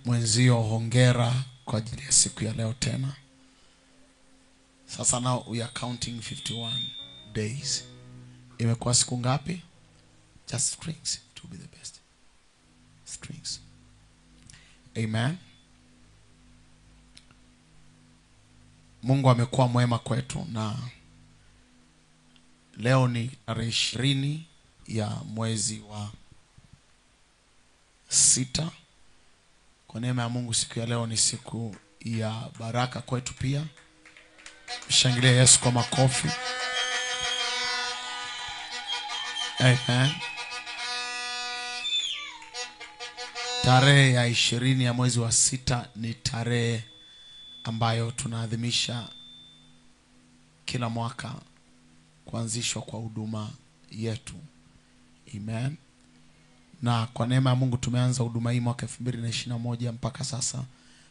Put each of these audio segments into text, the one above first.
mwenzio hongera kwa ajili ya siku ya leo tena. Sasa now we are counting 51 days. Imekuwa siku ngapi? Just strings to be the best. Strings. Amen. Mungu amekuwa mwema kwetu, na leo ni tarehe 20 ya mwezi wa 6. Kwa neema ya Mungu siku ya leo ni siku ya baraka kwetu pia. Mshangilie Yesu kwa makofi. Amen. Tarehe ya 20 ya mwezi wa 6 ni tarehe ambayo tunaadhimisha kila mwaka kuanzishwa kwa huduma yetu. Amen. Na kwa neema ya Mungu tumeanza huduma hii mwaka 2021 mpaka sasa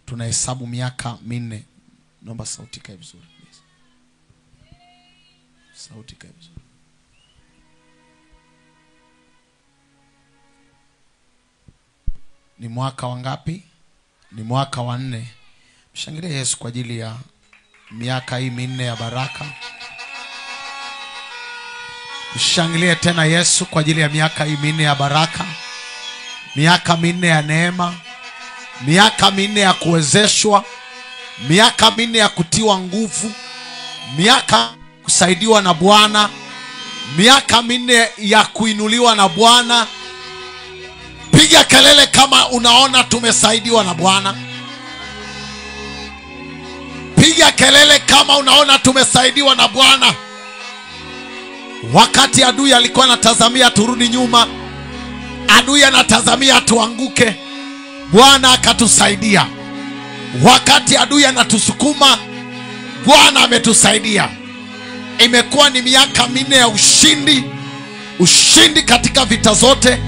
tunahesabu miaka 4. Naomba sauti kae vizuri please. Sauti kae vizuri. Ni mwaka wangapi? Ni mwaka wa 4. Mshangilie Yesu kwa ajili ya miaka hii 4 ya baraka. Mshangilie tena Yesu kwa ajili ya miaka hii 4 ya baraka. Miaka 4 ya neema. Miaka 4 ya kuwezeshwa. Miaka 4 ya kutiwa nguvu. Miaka kusaidiwa na Bwana. Miaka 4 ya kuinuliwa na Bwana. Piga kelele kama unaona tumesaidiwa na Bwana. Piga kelele kama unaona tumesaidiwa na Bwana. Wakati adui alikuwa anatazamia turudi nyuma, adui anatazamia tuanguke, Bwana akatusaidia. Wakati adui anatusukuma, Bwana ametusaidia. Imekuwa ni miaka 4 ya ushindi. Ushindi katika vita zote,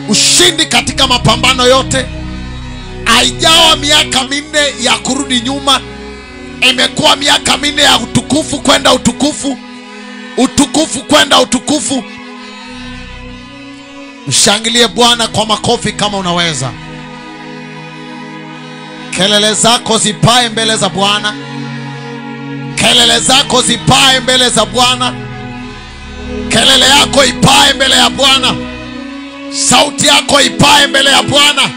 ushindi katika mapambano yote. Haijawa miaka 4 ya kurudi nyuma. Imekuwa miaka 4 ya utukufu kwenda utukufu, utukufu kwenda utukufu. Mshangilie Bwana kwa makofi kama unaweza. Kelele zako zipae mbele za Bwana. Kelele zako zipae mbele za Bwana. Kelele yako ipae mbele ya Bwana. Sauti yako ipae mbele ya Bwana.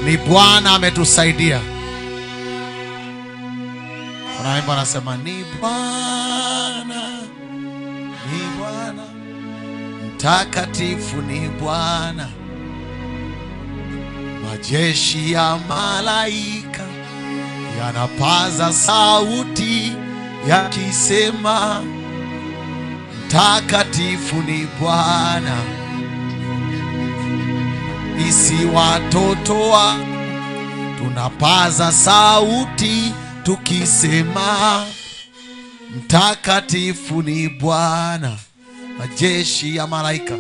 Ni Bwana ametusaidia. Kuna wimbo anasema ni Bwana, ni Bwana, mtakatifu ni Bwana, majeshi ya malaika yanapaza sauti yakisema mtakatifu ni Bwana. Isi watoto wa tunapaza sauti tukisema mtakatifu ni Bwana, majeshi ya malaika.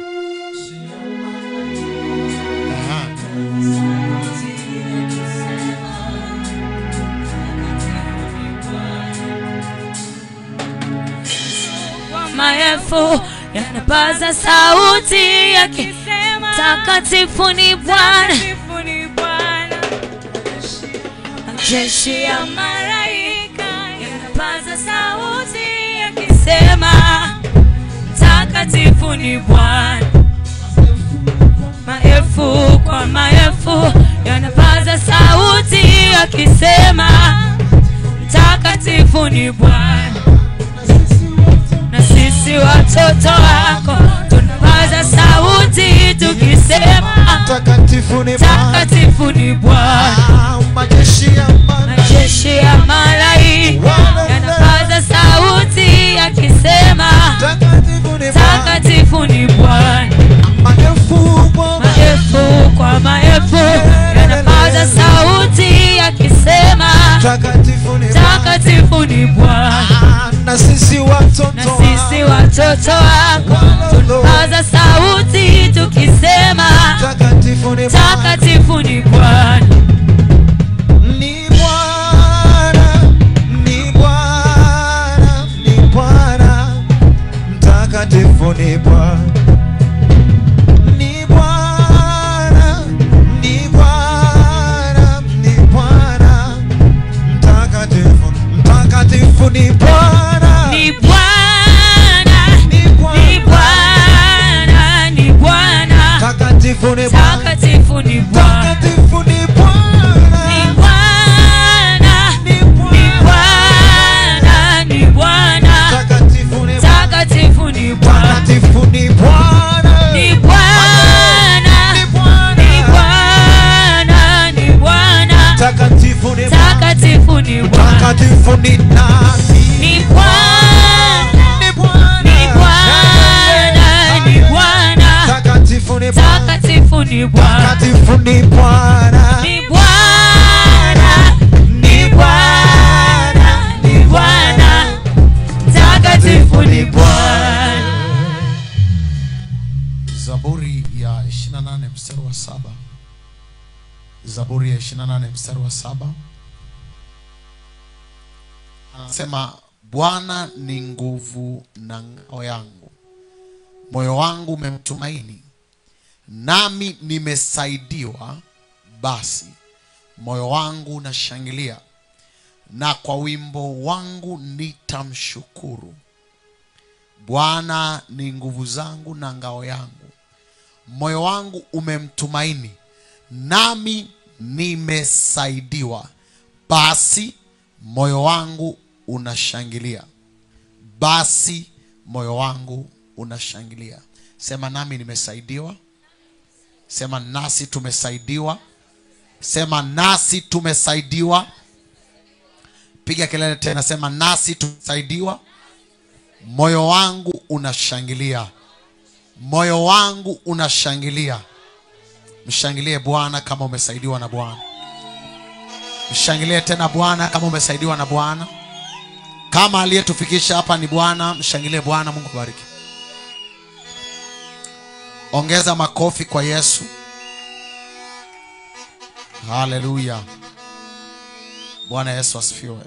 Maelfu yanapaza sauti yakisema mtakatifu ni Bwana, majeshi ya malaika yanapaza sauti yakisema mtakatifu ni Bwana. Maelfu kwa maelfu yanapaza sauti yakisema mtakatifu ni Bwana. Na sisi watoto wako tunapaza sauti tukisema mtakatifu ni Bwana, mtakatifu ni Bwana. Majeshi ya malaika yanapaza sauti yakisema mtakatifu ni Bwana. Maelfu kwa maelfu yanapaza sauti yakisema mtakatifu ni Bwana. Na sisi watoto wako tunapaza sauti tukisema mtakatifu ni Bwana. Ni Bwana, ni Bwana, ni Bwana, mtakatifu ni Bwana. Ni Bwana, ni Bwana. takatifu ni Bwana, Takatifu ni Bwana. ni Bwana, Ni ni Bwana. Bwana, ni Bwana, Takatifu ni Bwana. takatifu ni Bwana, Takatifu ni Bwana. ni Bwana, Ni Bwana. ni Bwana, ni Bwana, Takatifu ni Bwana. takatifu ni Bwana, Takatifu ni nani? ni Bwana, Ni Bwana. ni Bwana, ni Bwana, Takatifu ni Bwana. takatifu ni Bwana, Takatifu ni Bwana. ni Bwana, ni Bwana, ni Bwana, takatifu ni Bwana. Zaburi ya 28 mstari wa 7. Zaburi ya 28 mstari wa 7 anasema, Bwana ni nguvu na ngao yangu, moyo wangu umemtumaini, nami nimesaidiwa, basi moyo wangu unashangilia, na kwa wimbo wangu nitamshukuru. Bwana ni nguvu zangu na ngao yangu, moyo wangu umemtumaini, nami nimesaidiwa, basi moyo wangu unashangilia, basi moyo wangu unashangilia. Sema nami nimesaidiwa. Sema nasi tumesaidiwa. Sema nasi tumesaidiwa. Piga kelele tena, sema nasi tumesaidiwa. Moyo wangu unashangilia, moyo wangu unashangilia. Mshangilie Bwana kama umesaidiwa na Bwana. Mshangilie tena Bwana kama umesaidiwa na Bwana. Kama aliyetufikisha hapa ni Bwana, mshangilie Bwana. Mungu bariki. Ongeza makofi kwa Yesu. Haleluya. Bwana Yesu asifiwe.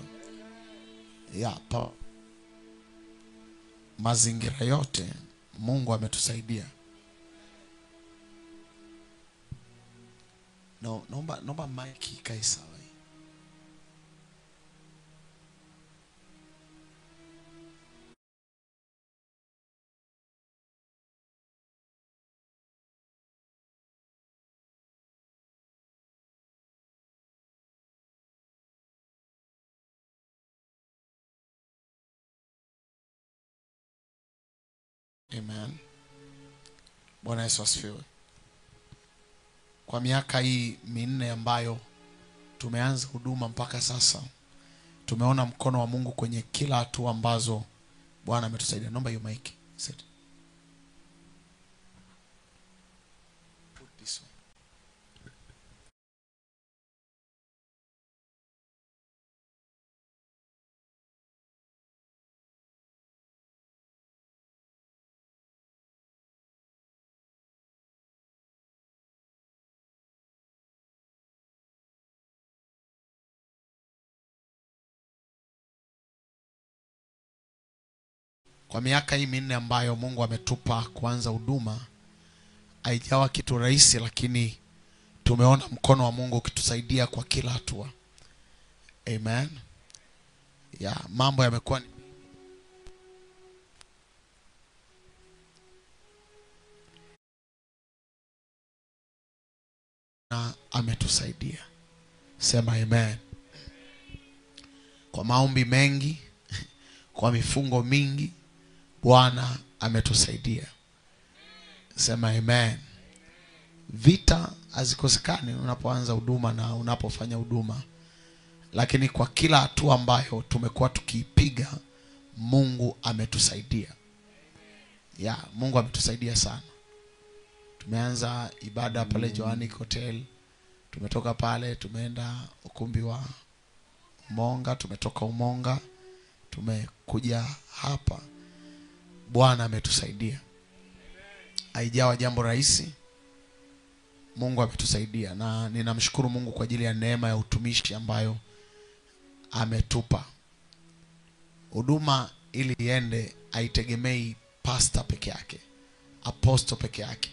Mazingira yote Mungu ametusaidia. Naomba mic ikae sawa. Amen. Bwana Yesu asifiwe. Kwa miaka hii minne ambayo tumeanza huduma mpaka sasa, tumeona mkono wa Mungu kwenye kila hatua ambazo Bwana ametusaidia. Naomba hiyo mic. Sit. Put this one. Kwa miaka hii minne ambayo Mungu ametupa kuanza huduma, haijawa kitu rahisi, lakini tumeona mkono wa Mungu ukitusaidia kwa kila hatua. Amen. Mambo yamekuwa na ametusaidia. Sema amen. Kwa maombi mengi, kwa mifungo mingi, Bwana ametusaidia. Sema amen. Vita hazikosekani unapoanza huduma na unapofanya huduma, lakini kwa kila hatua ambayo tumekuwa tukiipiga, Mungu ametusaidia. Mungu ametusaidia sana. Tumeanza ibada pale Joanic Hotel, tumetoka pale tumeenda ukumbi wa Umonga, tumetoka Umonga tumekuja hapa. Bwana ametusaidia. Haijawa jambo rahisi. Mungu ametusaidia, na ninamshukuru Mungu kwa ajili ya neema ya utumishi ambayo ametupa. Huduma ili iende haitegemei pastor peke yake, apostle peke yake.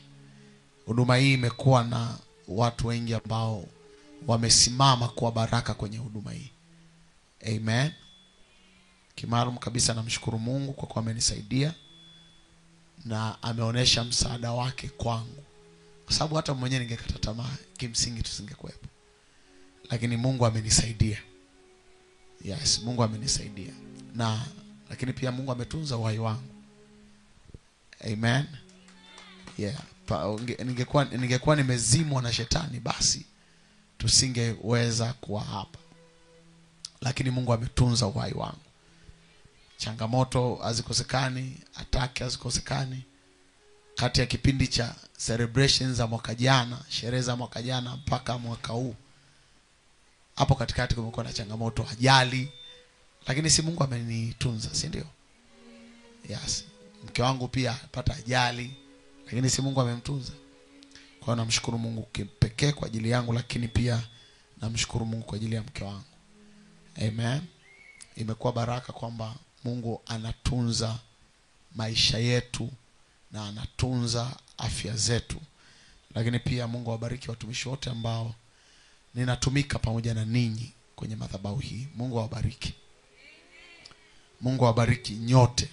Huduma hii imekuwa na watu wengi ambao wamesimama kwa baraka kwenye huduma hii. Amen. Kimaalum kabisa namshukuru Mungu kwa kuwa amenisaidia na ameonesha msaada wake kwangu kwa sababu hata mwenyewe ningekata tamaa kimsingi tusingekuwepo, lakini Mungu amenisaidia. Yes, Mungu amenisaidia. Na lakini pia Mungu ametunza uhai wangu. Amen. Yeah. Ningekuwa nimezimwa na shetani, basi tusingeweza kuwa hapa. Lakini Mungu ametunza uhai wangu. Changamoto hazikosekani, ataki hazikosekani. Kati ya kipindi cha celebrations za mwaka jana, sherehe za mwaka jana mpaka mwaka huu, hapo katikati kumekuwa na changamoto, ajali, lakini si Mungu amenitunza, si ndio? Yes. Mke wangu pia apata ajali, lakini si Mungu amemtunza. Kwa hiyo namshukuru Mungu kipekee kwa ajili yangu, lakini pia namshukuru Mungu kwa ajili ya mke wangu. Amen. Imekuwa baraka kwamba Mungu anatunza maisha yetu na anatunza afya zetu. Lakini pia Mungu awabariki watumishi wote ambao ninatumika pamoja na ninyi kwenye madhabahu hii. Mungu awabariki. Mungu awabariki nyote.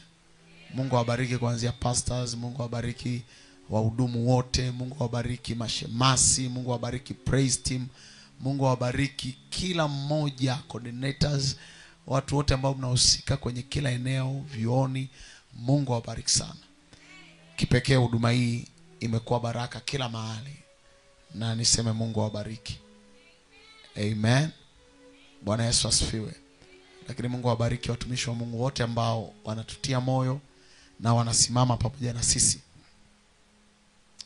Mungu awabariki kuanzia pastors, Mungu awabariki wahudumu wote, Mungu awabariki mashemasi, Mungu awabariki praise team, Mungu awabariki kila mmoja, coordinators, watu wote ambao mnahusika kwenye kila eneo, vioni. Mungu awabariki sana. Kipekee huduma hii imekuwa baraka kila mahali, na niseme Mungu awabariki. Amen. Bwana Yesu asifiwe. Lakini Mungu awabariki watumishi wa Mungu wote ambao wanatutia moyo na wanasimama pamoja na sisi.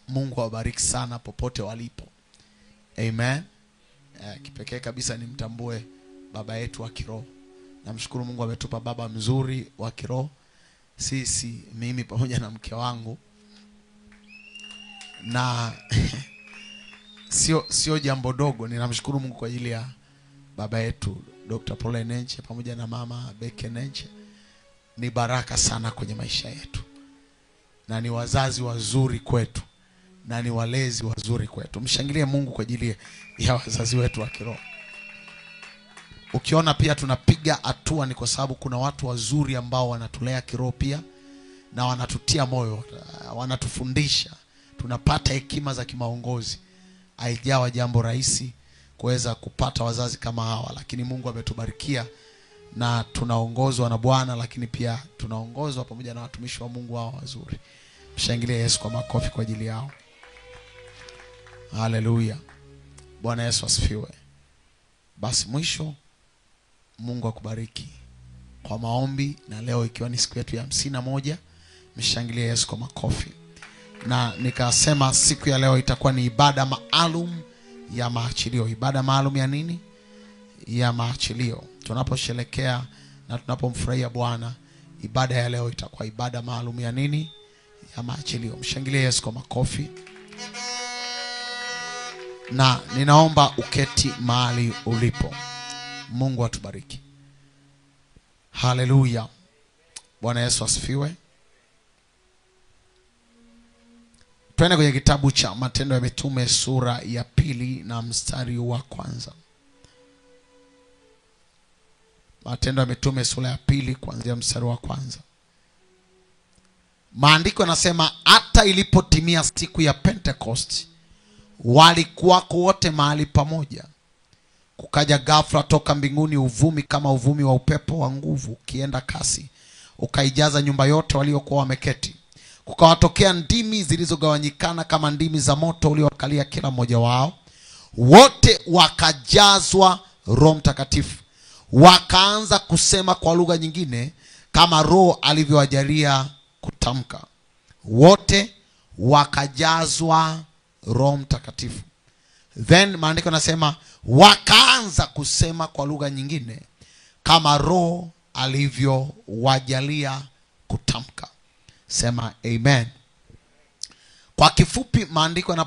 Mungu awabariki sana popote walipo. Amen. Kipekee kabisa nimtambue baba yetu wa kiroho. Namshukuru Mungu ametupa baba mzuri wa kiroho. Sisi, mimi pamoja na mke wangu. Na sio jambo dogo. Ninamshukuru Mungu kwa ajili ya baba yetu Dr. Paul Enenche pamoja na mama Becky Enenche. Ni baraka sana kwenye maisha yetu, na ni wazazi wazuri kwetu, na ni walezi wazuri kwetu. Mshangilie Mungu kwa ajili ya wazazi wetu wa kiroho. Ukiona pia tunapiga hatua, ni kwa sababu kuna watu wazuri ambao wanatulea kiroho pia, na wanatutia moyo, wanatufundisha, tunapata hekima za kimaongozi. Haijawa jambo rahisi kuweza kupata wazazi kama hawa, lakini Mungu ametubarikia na tunaongozwa na Bwana, lakini pia tunaongozwa pamoja na watumishi wa Mungu hao wazuri. Mshangilie Yesu kwa makofi kwa ajili yao. Haleluya. Bwana Yesu asifiwe. Basi mwisho, Mungu akubariki kwa maombi, na leo ikiwa ni siku yetu ya 51, mshangilie Yesu kwa makofi. Na nikasema siku ya leo itakuwa ni ibada maalum ya maachilio. Ibada maalum ya nini? Ya maachilio. Tunaposherehekea na tunapomfurahia Bwana, ibada ya leo itakuwa ibada maalum ya nini? Ya maachilio. Mshangilie Yesu kwa makofi. Na ninaomba uketi mahali ulipo. Mungu atubariki. Haleluya. Bwana Yesu asifiwe. Twende kwenye kitabu cha Matendo ya Mitume sura ya 2 na mstari wa 1. Matendo ya Mitume sura ya 2 kuanzia mstari wa 1. Maandiko yanasema, hata ilipotimia siku ya Pentecost, walikuwa wote mahali pamoja. Kukaja ghafla toka mbinguni uvumi kama uvumi wa upepo wa nguvu ukienda kasi, ukaijaza nyumba yote waliokuwa wameketi. Kukawatokea ndimi zilizogawanyikana kama ndimi za moto uliowakalia kila mmoja wao. Wote wakajazwa Roho Mtakatifu, wakaanza kusema kwa lugha nyingine kama Roho alivyowajalia kutamka. Wote wakajazwa Roho Mtakatifu. Then maandiko yanasema wakaanza kusema kwa lugha nyingine kama Roho alivyowajalia kutamka. Sema amen. Kwa kifupi, maandiko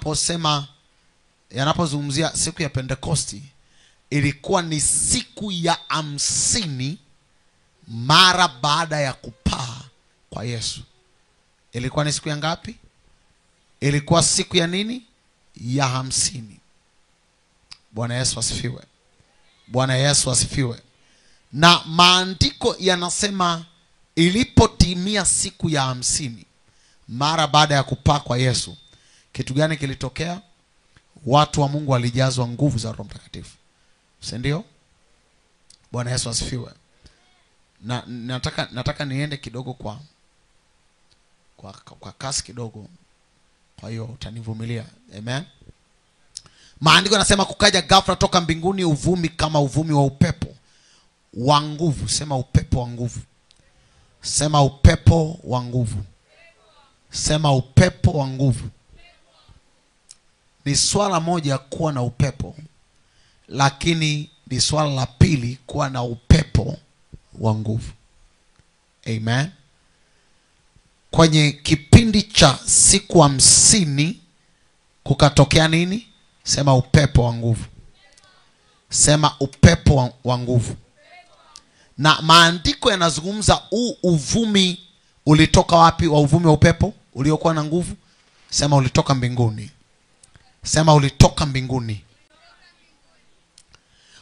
yanapozungumzia siku ya Pentekosti, ilikuwa ni siku ya 50 mara baada ya kupaa kwa Yesu. Ilikuwa ni siku ya ngapi? Ilikuwa siku ya nini? Ya 50. Bwana Yesu asifiwe. Bwana Yesu asifiwe. Na maandiko yanasema ilipotimia siku ya 50 mara baada ya kupaa kwa Yesu, Kitu gani kilitokea? Watu wa Mungu walijazwa nguvu za Roho Mtakatifu. Si ndio? Bwana Yesu asifiwe. Na nataka niende kidogo kwa kasi kidogo. Kwa hiyo utanivumilia. Amen. Maandiko yanasema kukaja ghafla toka mbinguni uvumi kama uvumi wa upepo wa nguvu. Sema upepo wa nguvu. Sema upepo wa nguvu. Sema upepo wa nguvu. Ni swala moja kuwa na upepo, lakini ni swala la pili kuwa na upepo wa nguvu. Amen. Kwenye kipindi cha siku 50 kukatokea nini? Sema upepo wa nguvu. Sema upepo wa nguvu. Na maandiko yanazungumza uvumi ulitoka wapi? Wa uvumi wa upepo uliokuwa na nguvu. Sema ulitoka mbinguni. Sema ulitoka mbinguni.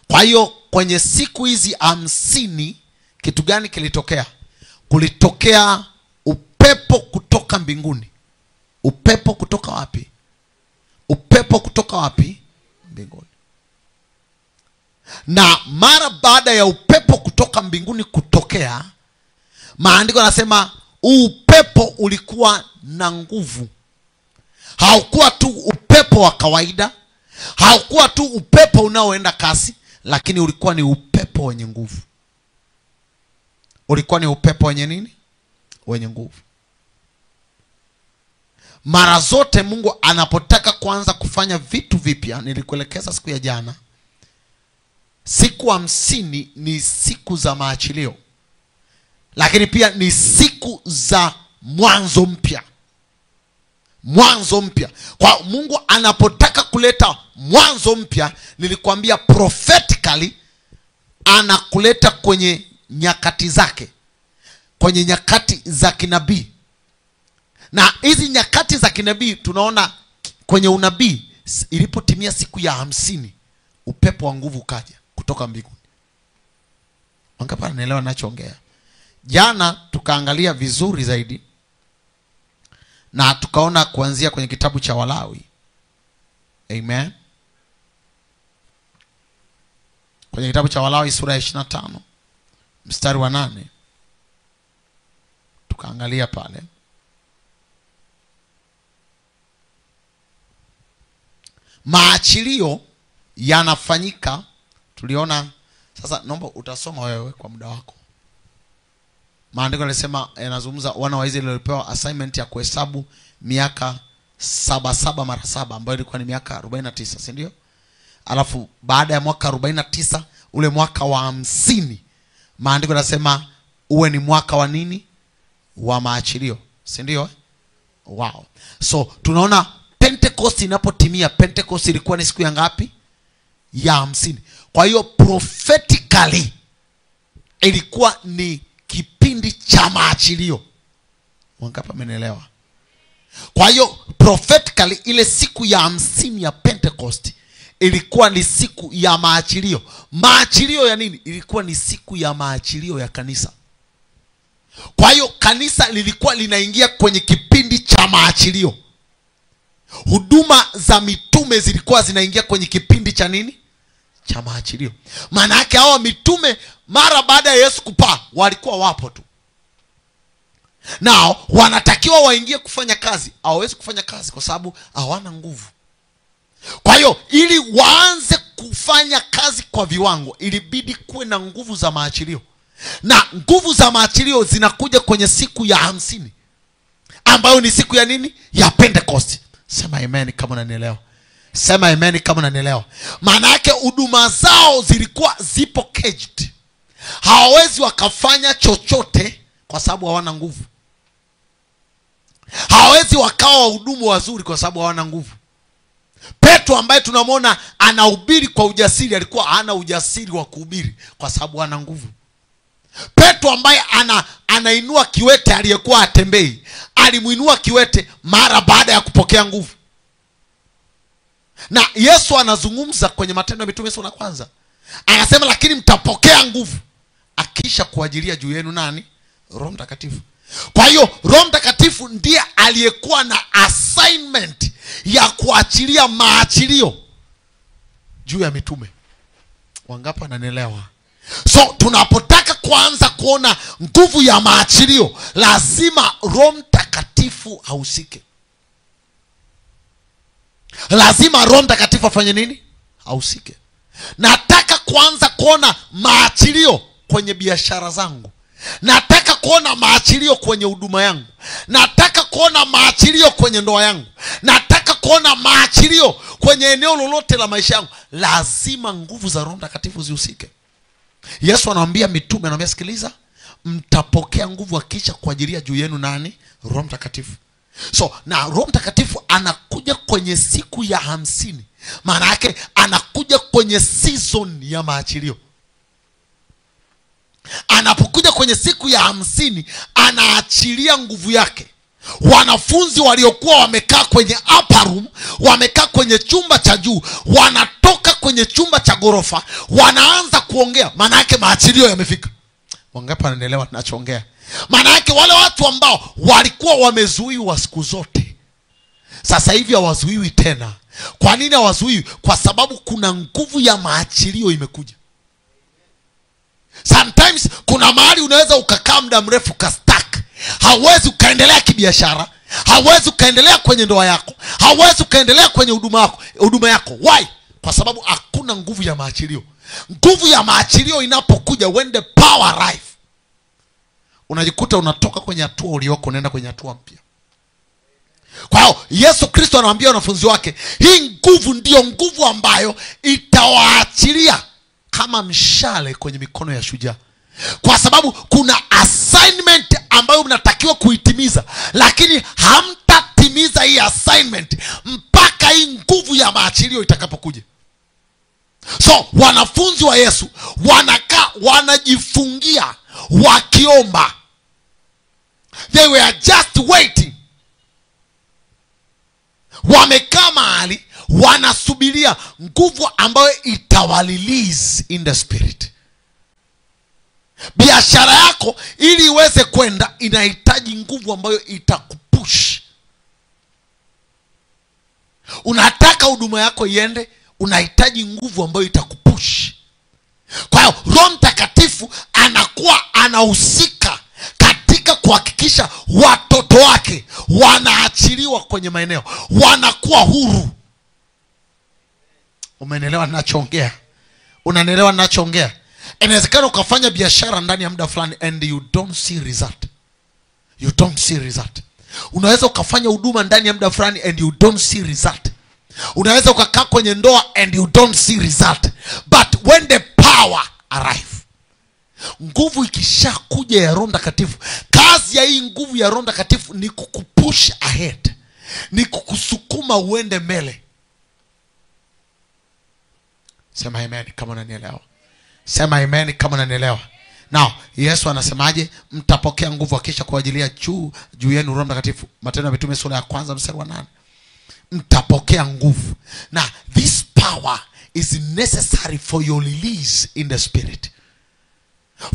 Kwa hiyo kwenye siku hizi 50 kitu gani kilitokea? Kulitokea upepo kutoka mbinguni. Upepo kutoka wapi? Upepo kutoka wapi? Mbinguni. Na mara baada ya upepo kutoka mbinguni kutokea, maandiko yanasema upepo ulikuwa na nguvu. Haukuwa tu upepo wa kawaida, haukuwa tu upepo unaoenda kasi, lakini ulikuwa ni upepo wenye nguvu. Ulikuwa ni upepo wenye nini? Wenye nguvu. Mara zote Mungu anapotaka kuanza kufanya vitu vipya, nilikuelekeza siku ya jana, siku 50 ni siku za maachilio, lakini pia ni siku za mwanzo mpya. Mwanzo mpya. Kwa Mungu anapotaka kuleta mwanzo mpya, nilikwambia prophetically anakuleta kwenye nyakati zake, kwenye nyakati za kinabii. Na hizi nyakati za kinabii tunaona kwenye unabii ilipotimia siku ya 50 upepo wa nguvu kaja kutoka mbinguni. Wangapi wanaelewa ninachoongea? Jana tukaangalia vizuri zaidi na tukaona kuanzia kwenye kitabu cha Walawi. Amen. Kwenye kitabu cha Walawi sura ya 25 mstari wa 8 tukaangalia pale. Maachilio yanafanyika, tuliona. Sasa naomba utasoma wewe kwa muda wako. Maandiko yanasema, yanazungumza wana wa Israeli walipewa assignment ya kuhesabu miaka 7 mara 7 ambayo ilikuwa ni miaka 49, si ndio? Alafu baada ya mwaka 49, ule mwaka wa 50, maandiko yanasema uwe ni mwaka wa nini? Wa maachilio, si ndio? Wow. So tunaona Pentecost inapotimia, Pentecost ilikuwa ni siku ya ngapi? Ya 50. Kwa hiyo prophetically ilikuwa ni kipindi cha maachilio. Wangapi wamenielewa? Kwa hiyo prophetically ile siku ya 50 ya Pentecost ilikuwa ni siku ya maachilio. Maachilio ya nini? Ilikuwa ni siku ya maachilio ya kanisa. Kwa hiyo kanisa lilikuwa linaingia kwenye kipindi cha maachilio. Huduma za mitume zilikuwa zinaingia kwenye kipindi cha nini? Cha maachilio. Maana yake hao mitume mara baada ya Yesu kupaa walikuwa wapo tu. Nao wanatakiwa waingie kufanya kazi. Hawawezi kufanya kazi kwa sababu hawana nguvu. Kwa hiyo ili waanze kufanya kazi kwa viwango, ilibidi kuwe na nguvu za maachilio. Na nguvu za maachilio zinakuja kwenye siku ya 50 ambayo ni siku ya nini? Ya Pentecost. Sema amen kama unanielewa. Sema amen kama unanielewa. Maana yake huduma zao zilikuwa zipo caged. Hawawezi wakafanya chochote kwa sababu hawana nguvu. Hawawezi wakawa wahudumu wazuri kwa sababu hawana nguvu. Petro ambaye tunamwona anahubiri kwa ujasiri, alikuwa hana ujasiri wa kuhubiri kwa sababu hana nguvu. Petro ambaye anainua kiwete aliyekuwa atembei, alimuinua kiwete mara baada ya kupokea nguvu. Na Yesu anazungumza kwenye Matendo ya Mitume sura ya 1. Anasema lakini mtapokea nguvu akisha kuajilia juu yenu nani? Roho Mtakatifu. Kwa hiyo Roho Mtakatifu ndiye aliyekuwa na assignment ya kuachilia maachilio juu ya mitume. Wangapi wananielewa? So tunapotaka kuanza kuona nguvu ya maachilio, lazima Roho Mtakatifu ahusike. Lazima Roho Mtakatifu afanye nini? Ahusike. Nataka kuanza kuona maachilio kwenye biashara zangu. Nataka kuona maachilio kwenye huduma yangu. Nataka kuona maachilio kwenye ndoa yangu. Nataka kuona maachilio kwenye eneo lolote la maisha yangu. Lazima nguvu za Roho Mtakatifu zihusike. Yesu anawaambia mitume, anawaambia sikiliza, mtapokea nguvu akisha kuajilia juu yenu nani? Roho Mtakatifu. So na Roho Mtakatifu anakuja kwenye siku ya 50. Maana yake anakuja kwenye season ya maachilio. Anapokuja kwenye siku ya 50, anaachilia nguvu yake. Wanafunzi waliokuwa wamekaa kwenye upper room, wamekaa kwenye chumba cha juu, wanatoka kwenye chumba cha gorofa, wanaanza kuongea. Maana yake maachilio yamefika. Wangapi wanaelewa tunachoongea? Maana yake wale watu ambao walikuwa wamezuiwa siku zote, sasa hivi hawazuiwi tena. Kwa nini hawazuiwi? Kwa sababu kuna nguvu ya maachilio imekuja. Sometimes kuna mahali unaweza ukakaa muda mrefu kastuck. Hauwezi ukaendelea kibiashara, hauwezi ukaendelea kwenye ndoa yako, hauwezi ukaendelea kwenye huduma yako. Why? Kwa sababu hakuna nguvu ya maachilio. Nguvu ya maachilio inapokuja, when the power arrive, unajikuta unatoka kwenye hatua ulioko unaenda kwenye hatua mpya. Kwa hiyo Yesu Kristo anawaambia wanafunzi wake, hii nguvu ndiyo nguvu ambayo itawaachilia kama mshale kwenye mikono ya shujaa. Kwa sababu kuna assignment ambayo mnatakiwa kuitimiza, lakini hamtatimiza hii assignment mpaka hii nguvu ya maachilio itakapokuja. So wanafunzi wa Yesu wanakaa wanajifungia wakiomba. They were just waiting. Wamekaa mahali wanasubiria nguvu ambayo itawalilize in the spirit. Biashara yako ili iweze kwenda inahitaji nguvu ambayo itakupush. Unataka huduma yako iende, unahitaji nguvu ambayo itakupush. Kwa hiyo Roho Mtakatifu anakuwa anahusika katika kuhakikisha watoto wake wanaachiliwa kwenye maeneo, wanakuwa huru. Umeelewa ninachoongea? Unanielewa ninachoongea? Inawezekana ukafanya biashara ndani ya muda fulani and you don't see result. You don't see result. Unaweza ukafanya huduma ndani ya muda fulani and you don't see result. Unaweza ukakaa kwenye ndoa and you don't see result. But when the power arrive, nguvu ikishakuja ya Roho Mtakatifu, kazi ya hii nguvu ya Roho Mtakatifu ni kukupush ahead, ni kukusukuma uende mbele. Sema amen kama unanielewa. Sema amen kama unanielewa. Now, Yesu anasemaje? Mtapokea nguvu akisha kuajilia juu yenu Roho Mtakatifu. Matendo ya Mitume sura ya 1 mstari wa 8. Mtapokea nguvu. Now, this power is necessary for your release in the spirit.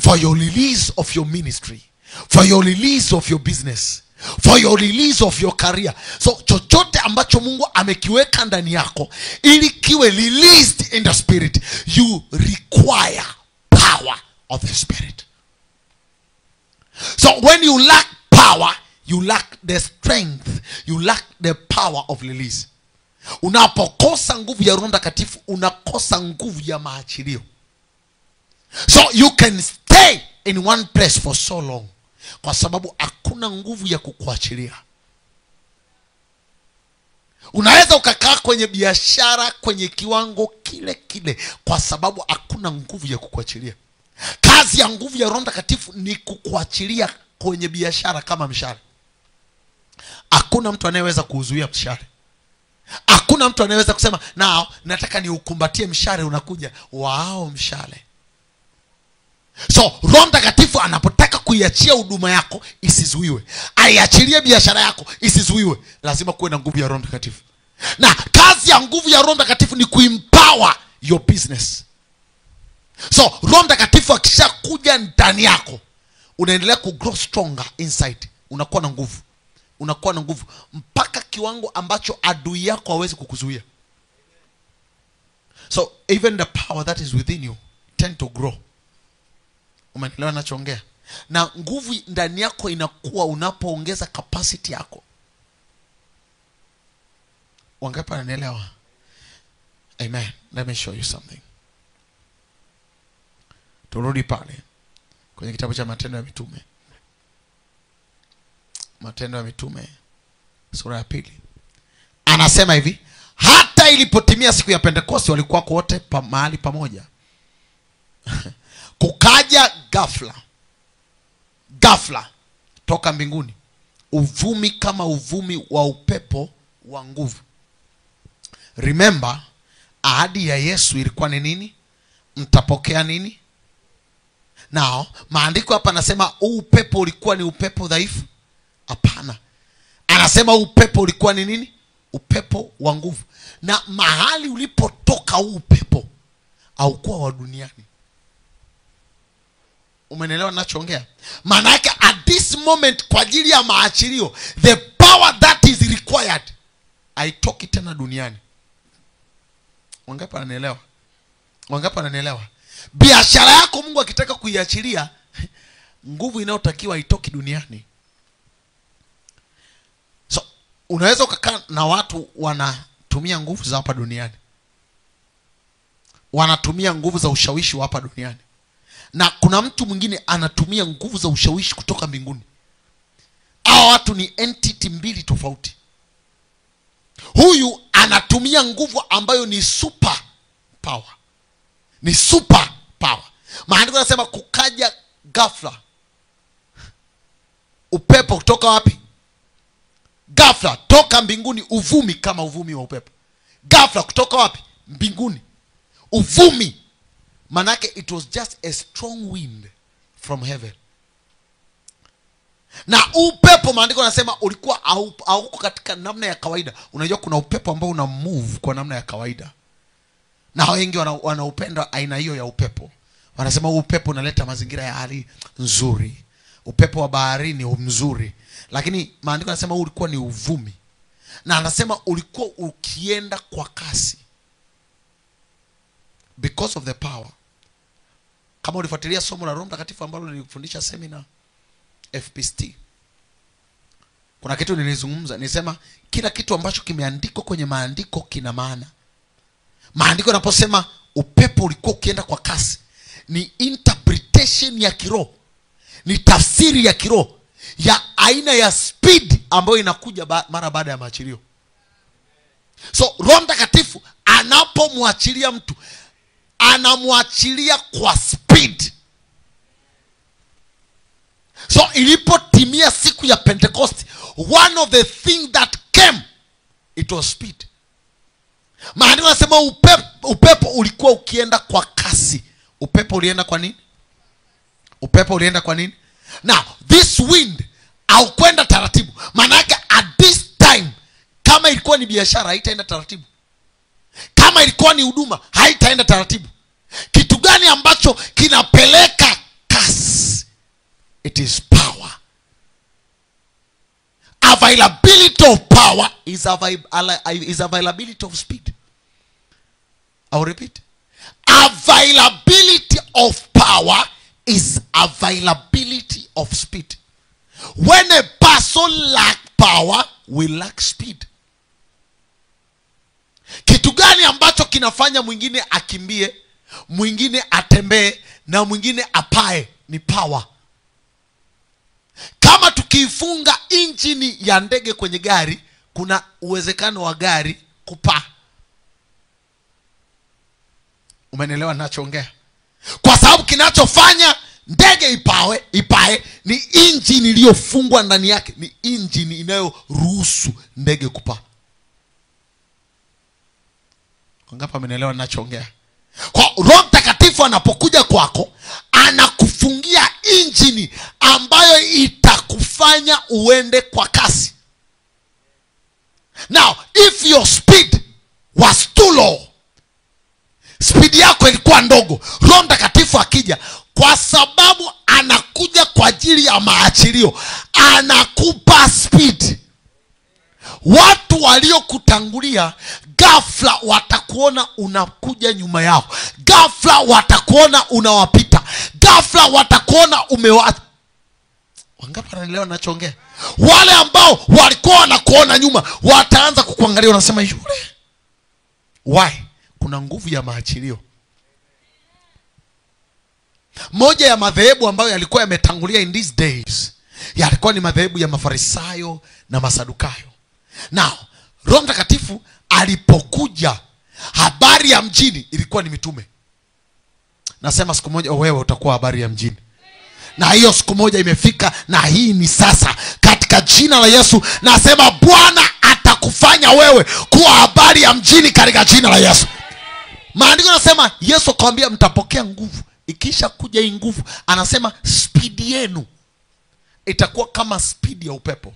For your release of your ministry. For your release of your business. For your release of your career. So chochote ambacho Mungu amekiweka ndani yako ili kiwe released in the spirit, you require power of the spirit. So when you lack power, you lack the strength, you lack the power of release. Unapokosa nguvu ya Roho Mtakatifu, unakosa nguvu ya maachilio. So you can stay in one place for so long, kwa sababu hakuna nguvu ya kukuachilia. Unaweza ukakaa kwenye biashara kwenye kiwango kile kile kwa sababu hakuna nguvu ya kukuachilia. Kazi ya nguvu ya Roho Mtakatifu ni kukuachilia kwenye biashara kama mshale. Hakuna mtu anayeweza kuuzuia mshale. Hakuna mtu anayeweza kusema nao nataka niukumbatie mshale unakuja. Wao mshale. So Roho Mtakatifu anapotaka kuiachia huduma yako isizuiwe, aiachilie biashara yako isizuiwe, lazima kuwe na nguvu ya Roho Mtakatifu. Na kazi ya nguvu ya Roho Mtakatifu ni kuempower your business. So Roho Mtakatifu akishakuja ndani yako, unaendelea kugrow stronger inside. Unakuwa na nguvu, unakuwa na nguvu mpaka kiwango ambacho adui yako hawezi kukuzuia. So even the power that is within you tend to grow. Umeelewa ninachoongea? Na nguvu ndani yako inakuwa unapoongeza capacity yako. Wangapi wananielewa? Amen. Let me show you something. Turudi pale kwenye kitabu cha Matendo ya Mitume. Matendo ya Mitume sura ya 2. Anasema hivi, hata ilipotimia siku ya Pentekoste walikuwa wote mahali pamoja. Kukaja ghafla toka mbinguni uvumi kama uvumi wa upepo wa nguvu. Remember, ahadi ya Yesu ilikuwa ni nini? Mtapokea nini? Now, maandiko hapa anasema upepo ulikuwa ni upepo dhaifu? Hapana. Anasema upepo ulikuwa ni nini? Upepo wa nguvu. Na mahali ulipotoka upepo haukuwa wa duniani. Umeelewa ninachoongea? Maana yake at this moment kwa ajili ya maachilio, the power that is required haitoki tena duniani. Wangapi wananielewa? Wangapi wananielewa? Biashara yako Mungu akitaka kuiachilia, nguvu inayotakiwa haitoki duniani. So unaweza ukakaa na watu wanatumia nguvu za hapa duniani, wanatumia nguvu za ushawishi wa hapa duniani, na kuna mtu mwingine anatumia nguvu za ushawishi kutoka mbinguni. Hao watu ni entity mbili tofauti. Huyu anatumia nguvu ambayo ni super power. Ni super power. Maandiko yanasema kukaja ghafla upepo kutoka wapi? Ghafla toka mbinguni uvumi kama uvumi wa upepo. Ghafla kutoka wapi? Mbinguni. Uvumi. Manake it was just a strong wind from heaven. Na upepo maandiko yanasema ulikuwa hauko katika namna ya kawaida. Unajua kuna upepo ambao una move kwa namna ya kawaida, na wengi wanaupenda aina hiyo ya upepo. Wanasema upepo unaleta mazingira ya hali nzuri, upepo wa baharini mzuri. Lakini maandiko yanasema ulikuwa ni uvumi, na anasema ulikuwa ukienda kwa kasi because of the power. Kama ulifuatilia somo la Roho Mtakatifu ambalo nilifundisha seminar FPST, kuna kitu nilizungumza, nilisema kila kitu ambacho kimeandikwa kwenye maandiko kina maana. Maandiko yanaposema upepo ulikuwa ukienda kwa kasi, ni interpretation ya kiroho, ni tafsiri ya kiroho ya aina ya speed ambayo inakuja mara baada ya maachilio. So Roho Mtakatifu anapomwachilia mtu, anamwachilia kwa speed. So ilipotimia siku ya Pentecost, one of the things that came, it was speed. Maandiko yanasema upepo ulikuwa ukienda kwa kasi. Upepo ulienda kwa nini? Upepo ulienda kwa nini? Now, this wind haukwenda taratibu. Maana yake at this time, kama ilikuwa ni biashara haitaenda taratibu. Kama ilikuwa ni huduma haitaenda taratibu. Kitu gani ambacho kinapeleka kasi? It is power. Availability of power is availability of speed. I'll repeat. Availability of power is availability of speed. When a person lacks power, we lack speed. Kitu gani ambacho kinafanya mwingine akimbie, mwingine atembee, na mwingine apae? Ni power. Kama tukifunga injini ya ndege kwenye gari, kuna uwezekano wa gari kupaa. Umeelewa ninachoongea? Kwa sababu kinachofanya ndege ipae ni injini iliyofungwa ndani yake, ni injini inayoruhusu ndege kupaa. Ngapa mnaelewa ninachoongea? Kwa Roho Mtakatifu anapokuja kwako, anakufungia injini ambayo itakufanya uende kwa kasi. Now, if your speed was too low, speed yako ilikuwa ndogo, Roho Mtakatifu akija, kwa sababu anakuja anakuja kwa ajili ya maachilio, anakupa speed. Watu waliokutangulia ghafla watakuona unakuja nyuma yao, ghafla watakuona unawapita, ghafla watakuona Wangapi wanaelewa ninachoongea? Wale ambao walikuwa wanakuona nyuma wataanza kukuangalia, wanasema yule. Why? Kuna nguvu ya maachilio. Moja ya madhehebu ambayo yalikuwa yametangulia in these days yalikuwa ni madhehebu ya Mafarisayo na Masadukayo. Now, Roho Mtakatifu alipokuja, habari ya mjini ilikuwa ni mitume. Nasema siku moja wewe utakuwa habari ya mjini. Na hiyo siku moja imefika, na hii ni sasa, katika jina la Yesu. Nasema Bwana atakufanya wewe kuwa habari ya mjini katika jina la Yesu. Maandiko yanasema Yesu akamwambia mtapokea nguvu. Ikisha kuja hii nguvu, anasema speed yenu itakuwa kama speed ya upepo.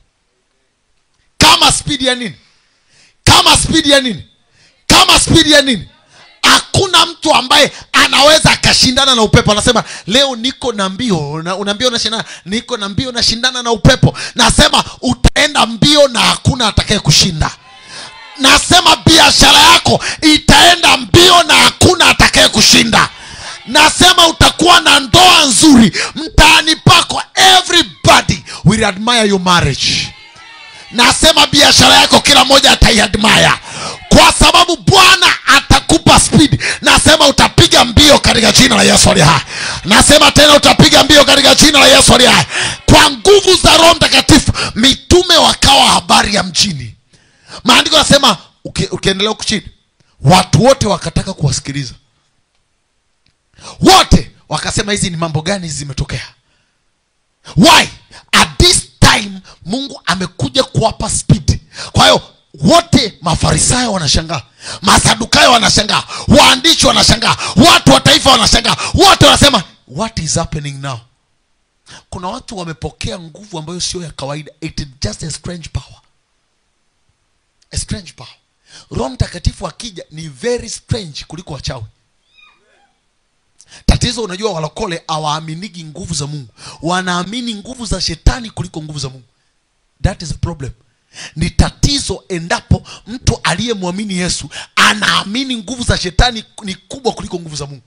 Kama speed ya nini? Kama speed ya nini? Kama speed ya nini? Hakuna mtu ambaye anaweza akashindana na upepo. Anasema leo niko na mbio, unaambia unashindana, niko na mbio na shindana na upepo. Nasema utaenda mbio na hakuna atakaye kushinda. Nasema biashara yako itaenda mbio na hakuna atakaye kushinda. Nasema utakuwa na ndoa nzuri mtaani pako, everybody will admire your marriage. Nasema biashara yako kila mmoja ataiadmire, kwa sababu Bwana atakupa speed. Nasema utapiga mbio katika jina la Yesu aliye hai. Nasema tena utapiga mbio katika jina la Yesu aliye hai. Kwa nguvu za Roho Mtakatifu mitume wakawa habari ya mjini. Maandiko yanasema ukiendelea huko chini, watu wote wakataka kuwasikiliza. Wote wakasema hizi ni mambo gani zimetokea? Why? At this time Mungu amekuja kuwapa speed. Kwa hiyo wote, Mafarisayo wanashangaa, Masadukayo wanashangaa, waandishi wanashangaa, watu wa taifa wanashangaa, wote wanasema what is happening now? Kuna watu wamepokea nguvu ambayo sio ya kawaida. It is just a strange power. A strange power. Roho Mtakatifu akija ni very strange kuliko wachawi. Tatizo, unajua walokole hawaaminiki nguvu za Mungu. Wanaamini nguvu za shetani kuliko nguvu za Mungu. That is a problem. Ni tatizo endapo mtu aliyemwamini Yesu anaamini nguvu za shetani ni kubwa kuliko nguvu za Mungu.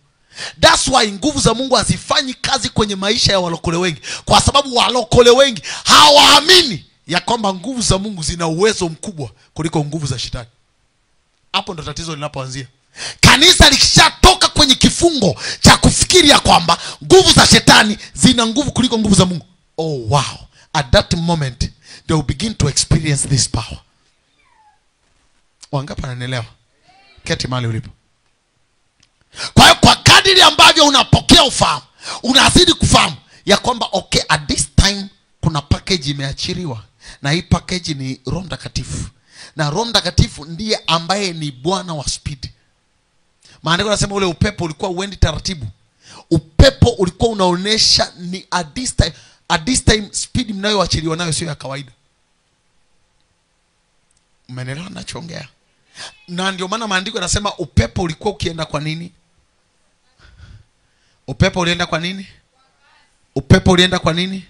That's why nguvu za Mungu hazifanyi kazi kwenye maisha ya walokole wengi, kwa sababu walokole wengi hawaamini ya kwamba nguvu za Mungu zina uwezo mkubwa kuliko nguvu za shetani. Hapo ndo tatizo linapoanzia. Kanisa likishatoka kwenye kifungo cha kufikiri ya kwamba nguvu za shetani zina nguvu kuliko nguvu za Mungu, oh wow, at that moment they will begin to experience this power. Wangapi wananielewa? Keti mahali ulipo. Kwa hiyo kwa kadiri ambavyo unapokea ufahamu, unazidi kufahamu ya kwamba okay, at this time kuna package imeachiriwa, na hii package ni Roho Mtakatifu. Na Roho Mtakatifu ndiye ambaye ni Bwana wa speed. Maandiko yanasema ule upepo ulikuwa uendi taratibu. Upepo ulikuwa unaonesha ni at this time speed mnayoachiliwa nayo sio ya kawaida. Umeelewa ninachoongea? Na ndio maana maandiko yanasema upepo ulikuwa ukienda kwa nini? Upepo ulienda kwa nini? Upepo ulienda kwa nini?